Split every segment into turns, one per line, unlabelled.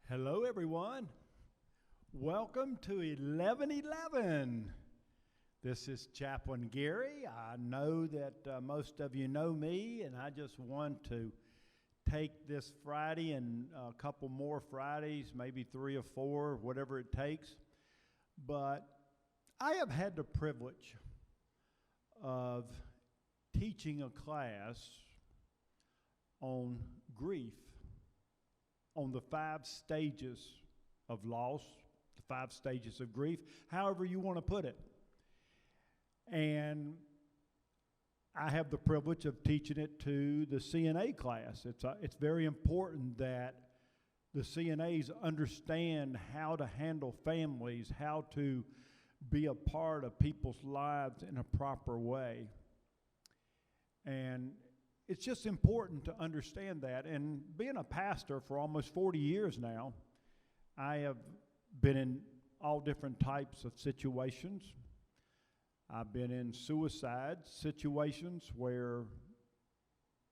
Hello, everyone. Welcome to 1111. This is Chaplain Gary. I know that most of you know me, and I just want to take this Friday and a couple more Fridays, maybe 3 or 4, whatever it takes. But I have had the privilege of teaching a class on grief, on the 5 stages of loss, the 5 stages of grief, however you want to put it. And I have the privilege of teaching it to the CNA class. It's very important that the CNAs understand how to handle families, how to be a part of people's lives in a proper way. And it's just important to understand that. And being a pastor for almost 40 years now, I have been in all different types of situations. I've been in suicide situations where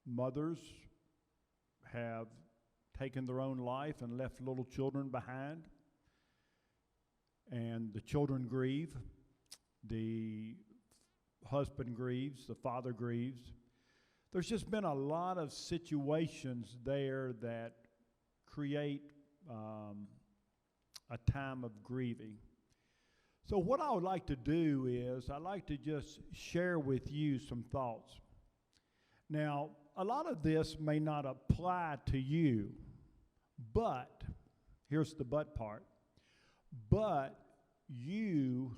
mothers have taken their own life and left little children behind. And the children grieve, the husband grieves, the father grieves. There's just been a lot of situations there that create a time of grieving. So what I would like to do is I'd like to just share with you some thoughts. Now, a lot of this may not apply to you, but, here's the but part, but you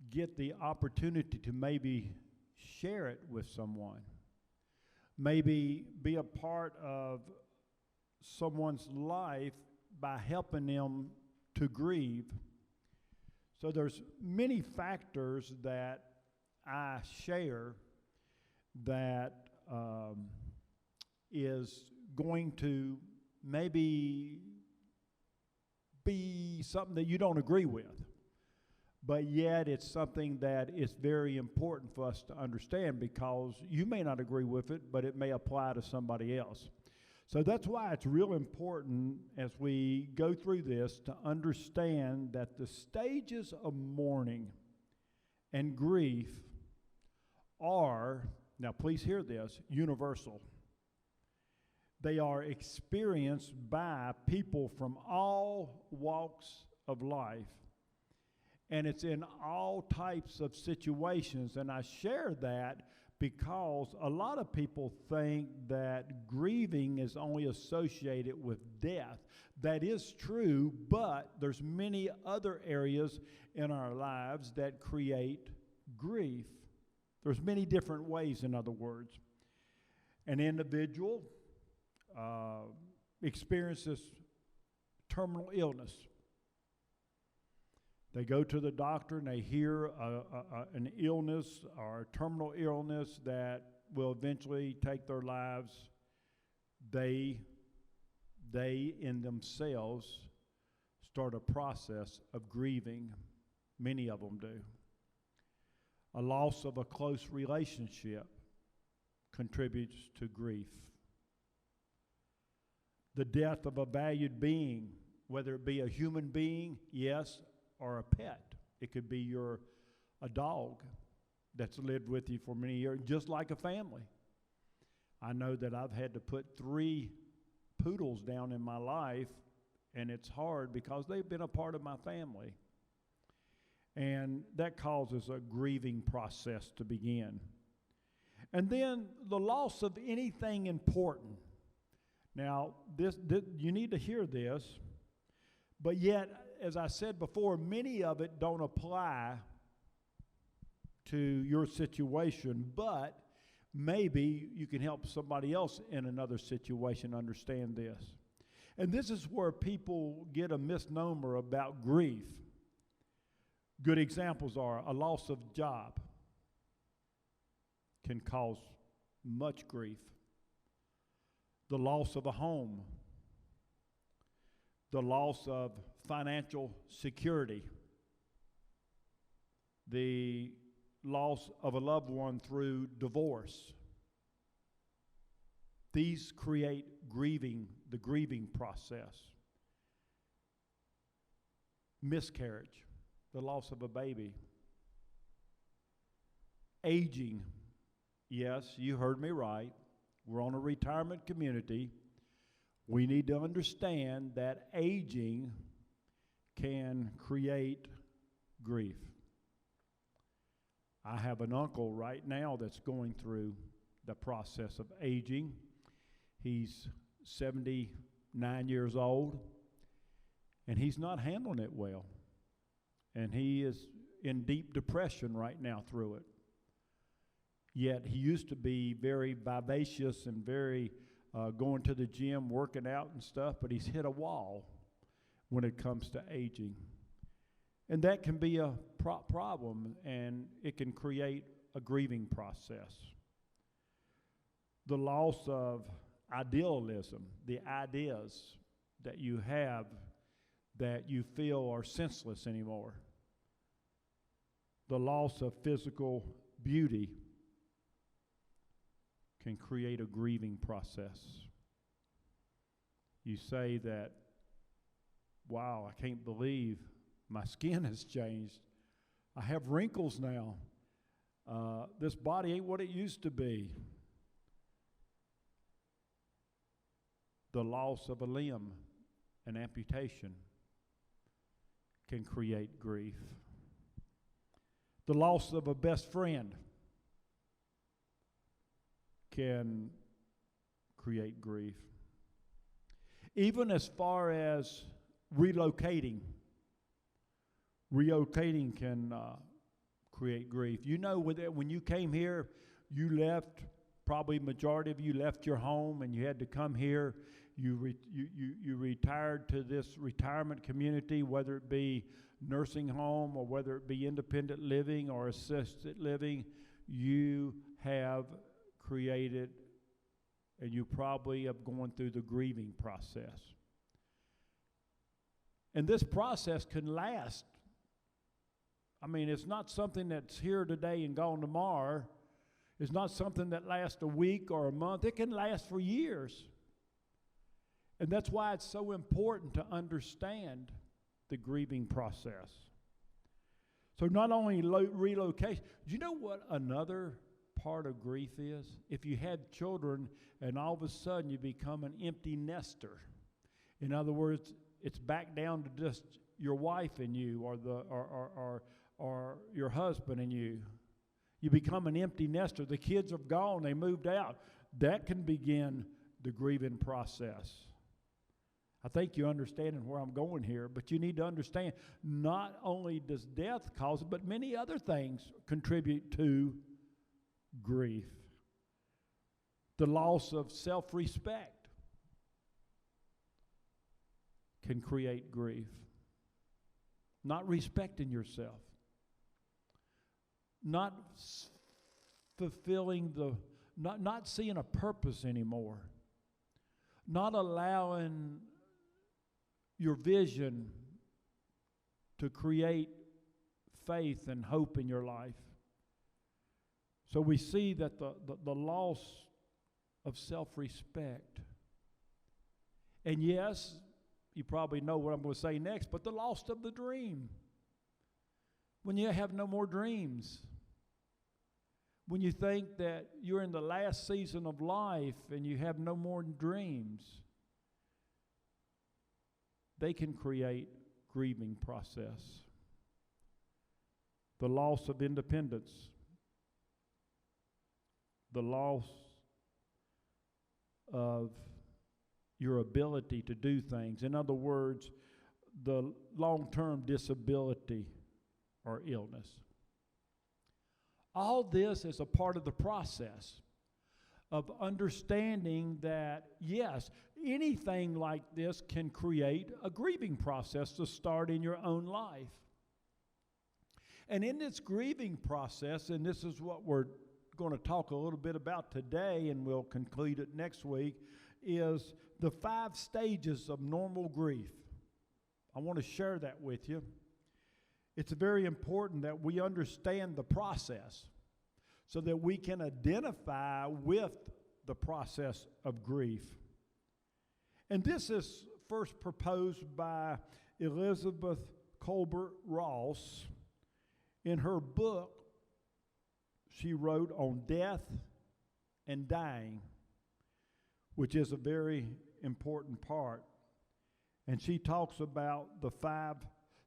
get the opportunity to maybe share it with someone. Maybe be a part of someone's life by helping them to grieve. So there's many factors that I share that is going to maybe be something that you don't agree with. But yet it's something that is very important for us to understand, because you may not agree with it, but it may apply to somebody else. So that's why it's real important as we go through this to understand that the stages of mourning and grief are, now please hear this, universal. They are experienced by people from all walks of life. And it's in all types of situations. And I share that because a lot of people think that grieving is only associated with death. That is true, but there's many other areas in our lives that create grief. There's many different ways, in other words. An individual experiences terminal illness. They go to the doctor and they hear an illness or a terminal illness that will eventually take their lives. They in themselves start a process of grieving. Many of them do. A loss of a close relationship contributes to grief. The death of a valued being, whether it be a human being, yes, or a pet. It could be a dog that's lived with you for many years, just like a family. I know that I've had to put 3 poodles down in my life, and it's hard because they've been a part of my family. And that causes a grieving process to begin. And then the loss of anything important. Now, this you need to hear this, but yet, as I said before, many of it don't apply to your situation, but maybe you can help somebody else in another situation understand this. And this is where people get a misnomer about grief. Good examples are a loss of job can cause much grief. The loss of a home. The loss of financial security, the loss of a loved one through divorce. These create grieving, the grieving process. miscarriage, the loss of a baby. Aging. Yes, you heard me right. We're on a retirement community. We need to understand that aging can create grief. I have an uncle right now that's going through the process of aging. He's 79 years old, and he's not handling it well. And he is in deep depression right now through it. Yet he used to be very vivacious and very going to the gym, working out and stuff, but he's hit a wall when it comes to aging. And that can be a problem, and it can create a grieving process. The loss of idealism, the ideas that you have that you feel are senseless anymore. The loss of physical beauty can create a grieving process. You say that, wow, I can't believe my skin has changed. I have wrinkles now. This body ain't what it used to be. The loss of a limb, an amputation, can create grief. The loss of a best friend can create grief. Even as far as relocating can create grief. You know, when you came here, you left, probably majority of you left your home and you had to come here. You retired to this retirement community, whether it be nursing home or whether it be independent living or assisted living. You have created, and you probably have gone through the grieving process. And this process can last. I mean, it's not something that's here today and gone tomorrow. It's not something that lasts a week or a month. It can last for years. And that's why it's so important to understand the grieving process. So not only relocation, do you know what another part of grief is? If you had children and all of a sudden you become an empty nester. In other words, it's back down to just your wife and you, or your husband and you. You become an empty nester. The kids are gone. They moved out. That can begin the grieving process. I think you're understanding where I'm going here, but you need to understand not only does death cause it, but many other things contribute to grief. The loss of self-respect can create grief. Not respecting yourself. Not fulfilling not seeing a purpose anymore. Not allowing your vision to create faith and hope in your life. So we see that the loss of self-respect. And yes, you probably know what I'm going to say next, but the loss of the dream. When you have no more dreams. When you think that you're in the last season of life and you have no more dreams. They can create grieving process. The loss of independence. The loss of your ability to do things. In other words, the long-term disability or illness. All this is a part of the process of understanding that, yes, anything like this can create a grieving process to start in your own life. And in this grieving process, and this is what we're going to talk a little bit about today, and we'll conclude it next week, is the 5 stages of normal grief. I want to share that with you. It's very important that we understand the process so that we can identify with the process of grief. And this is first proposed by Elizabeth Colbert-Ross, in her book she wrote on death and dying, which is a very important part. And she talks about the 5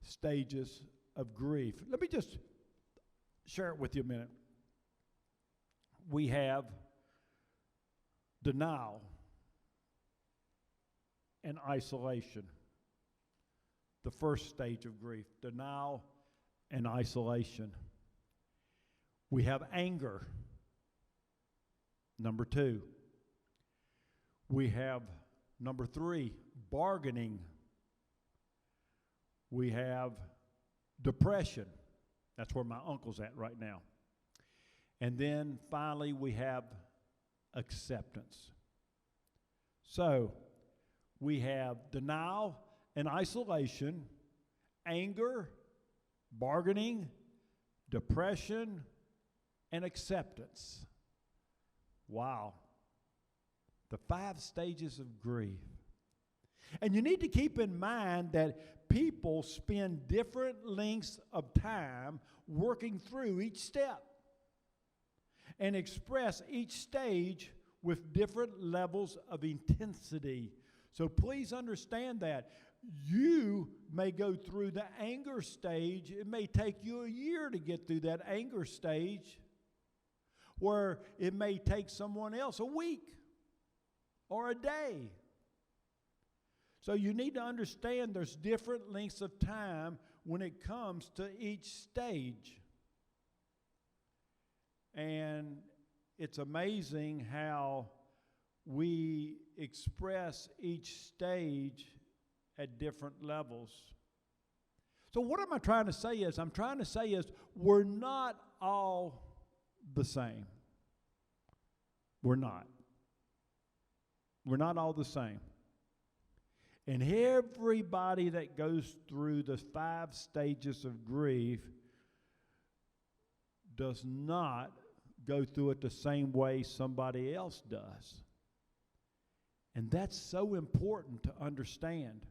stages of grief. Let me just share it with you a minute. We have denial and isolation. The first stage of grief, denial and isolation. We have anger. Number 2. We have number 3, bargaining. We have depression. That's where my uncle's at right now. And then finally we have acceptance. So we have denial and isolation, anger, bargaining, depression, and acceptance. Wow. The 5 stages of grief. And you need to keep in mind that people spend different lengths of time working through each step and express each stage with different levels of intensity. So please understand that. You may go through the anger stage. It may take you a year to get through that anger stage, where it may take someone else a week or a day. So you need to understand there's different lengths of time when it comes to each stage. And it's amazing how we express each stage at different levels. So what am I trying to say is, I'm trying to say is, we're not all the same. We're not. We're not all the same. And everybody that goes through the 5 stages of grief does not go through it the same way somebody else does. And that's so important to understand.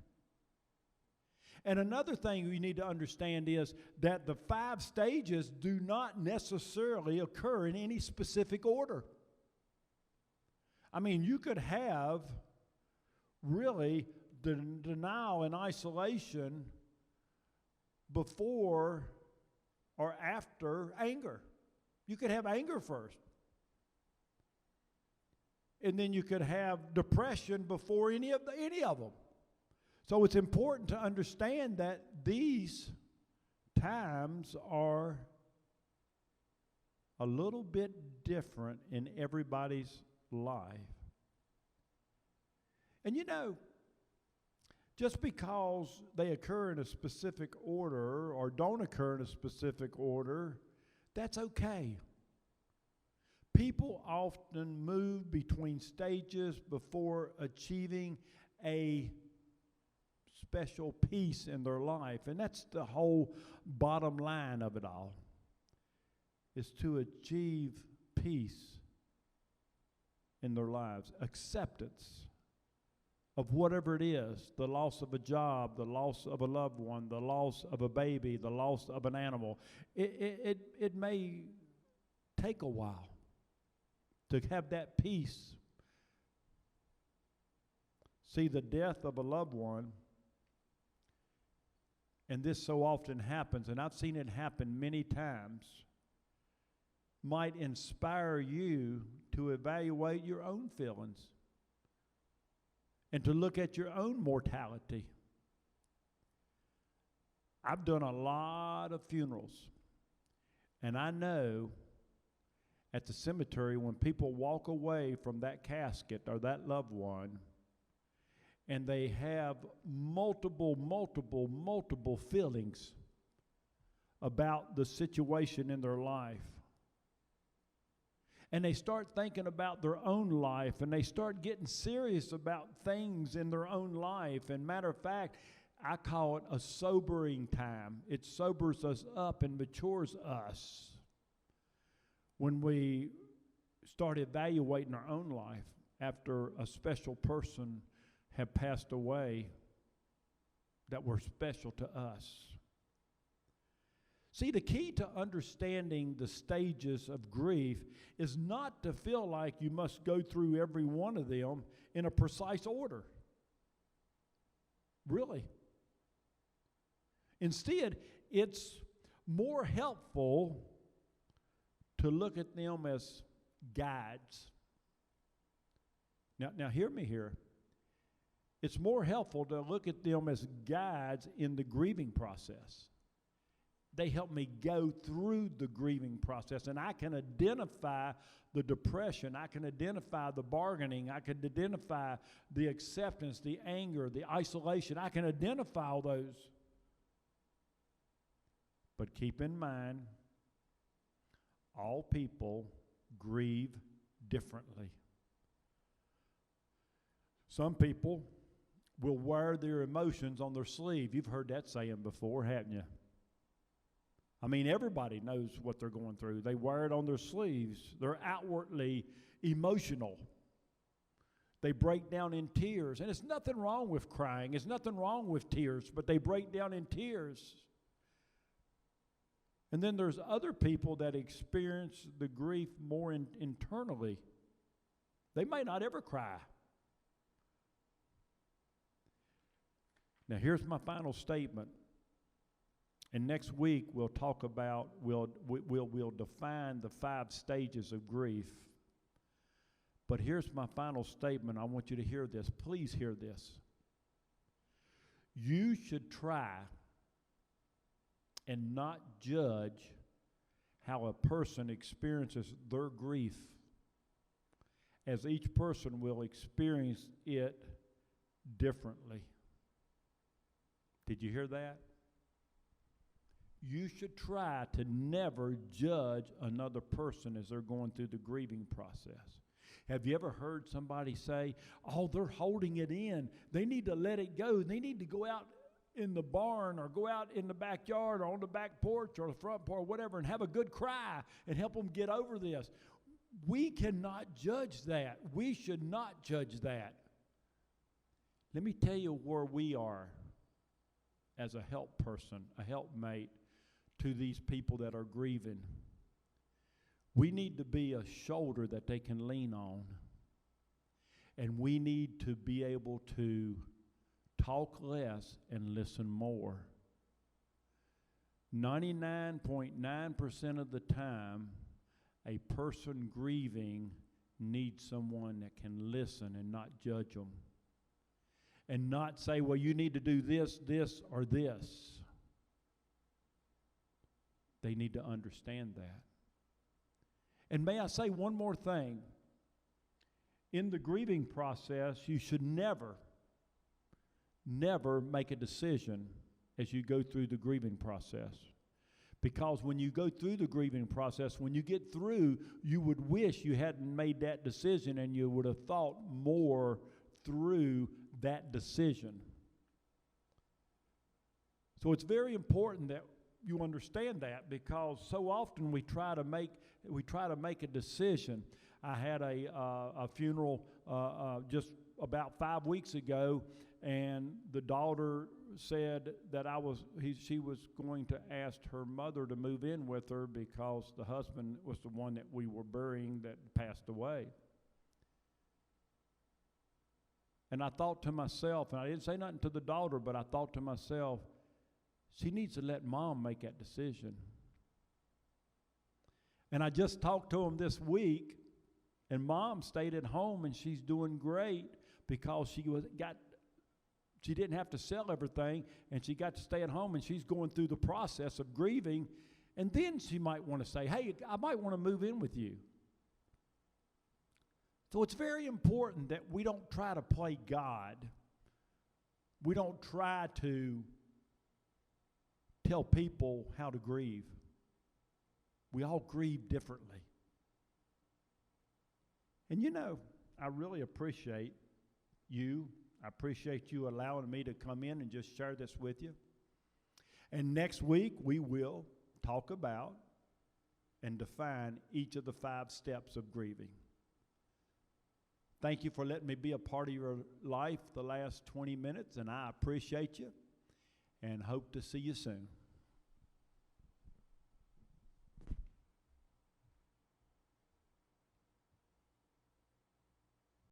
And another thing you need to understand is that the 5 stages do not necessarily occur in any specific order. I mean, you could have really the denial and isolation before or after anger. You could have anger first. And then you could have depression before any of them. So it's important to understand that these times are a little bit different in everybody's life. And you know, just because they occur in a specific order or don't occur in a specific order, that's okay. People often move between stages before achieving a special peace in their life. And that's the whole bottom line of it all, is to achieve peace in their lives. Acceptance of whatever it is, the loss of a job, the loss of a loved one, the loss of a baby, the loss of an animal. It may take a while to have that peace. See, the death of a loved one, and this so often happens, and I've seen it happen many times, might inspire you to evaluate your own feelings and to look at your own mortality. I've done a lot of funerals, and I know at the cemetery when people walk away from that casket or that loved one, and they have multiple feelings about the situation in their life. And they start thinking about their own life, and they start getting serious about things in their own life. And matter of fact, I call it a sobering time. It sobers us up and matures us when we start evaluating our own life after a special person have passed away that were special to us. See, the key to understanding the stages of grief is not to feel like you must go through every one of them in a precise order. Really. Instead, it's more helpful to look at them as guides. Now hear me here. It's more helpful to look at them as guides in the grieving process. They help me go through the grieving process, and I can identify the depression. I can identify the bargaining. I can identify the acceptance, the anger, the isolation. I can identify all those. But keep in mind, all people grieve differently. Some people will wear their emotions on their sleeve. You've heard that saying before, haven't you? I mean, everybody knows what they're going through. They wear it on their sleeves. They're outwardly emotional. They break down in tears. And it's nothing wrong with crying. There's nothing wrong with tears, but they break down in tears. And then there's other people that experience the grief more internally. They may not ever cry. Now, here's my final statement. And next week we'll talk about, we'll define the 5 stages of grief. But here's my final statement. I want you to hear this. Please hear this. You should try and not judge how a person experiences their grief, as each person will experience it differently. Did you hear that? You should try to never judge another person as they're going through the grieving process. Have you ever heard somebody say, oh, they're holding it in. They need to let it go. They need to go out in the barn or go out in the backyard or on the back porch or the front porch or whatever and have a good cry and help them get over this. We cannot judge that. We should not judge that. Let me tell you where we are as a help person, a helpmate to these people that are grieving. We need to be a shoulder that they can lean on. And we need to be able to talk less and listen more. 99.9% of the time, a person grieving needs someone that can listen and not judge them. And not say, well, you need to do this, this, or this. They need to understand that. And may I say one more thing? In the grieving process, you should never make a decision as you go through the grieving process. Because when you go through the grieving process, when you get through, you would wish you hadn't made that decision and you would have thought more through that decision. So it's very important that you understand that, because so often we try to make a decision. I had a funeral just about 5 weeks ago, and the daughter said that she was going to ask her mother to move in with her because the husband was the one that we were burying that passed away. And I thought to myself, and I didn't say nothing to the daughter, but I thought to myself, she needs to let mom make that decision. And I just talked to him this week, and mom stayed at home, and she's doing great because she didn't have to sell everything, and she got to stay at home, and she's going through the process of grieving. And then she might want to say, hey, I might want to move in with you. So it's very important that we don't try to play God. We don't try to tell people how to grieve. We all grieve differently. And you know, I really appreciate you. I appreciate you allowing me to come in and just share this with you. And next week we will talk about and define each of the 5 steps of grieving. Thank you for letting me be a part of your life the last 20 minutes, and I appreciate you and hope to see you soon.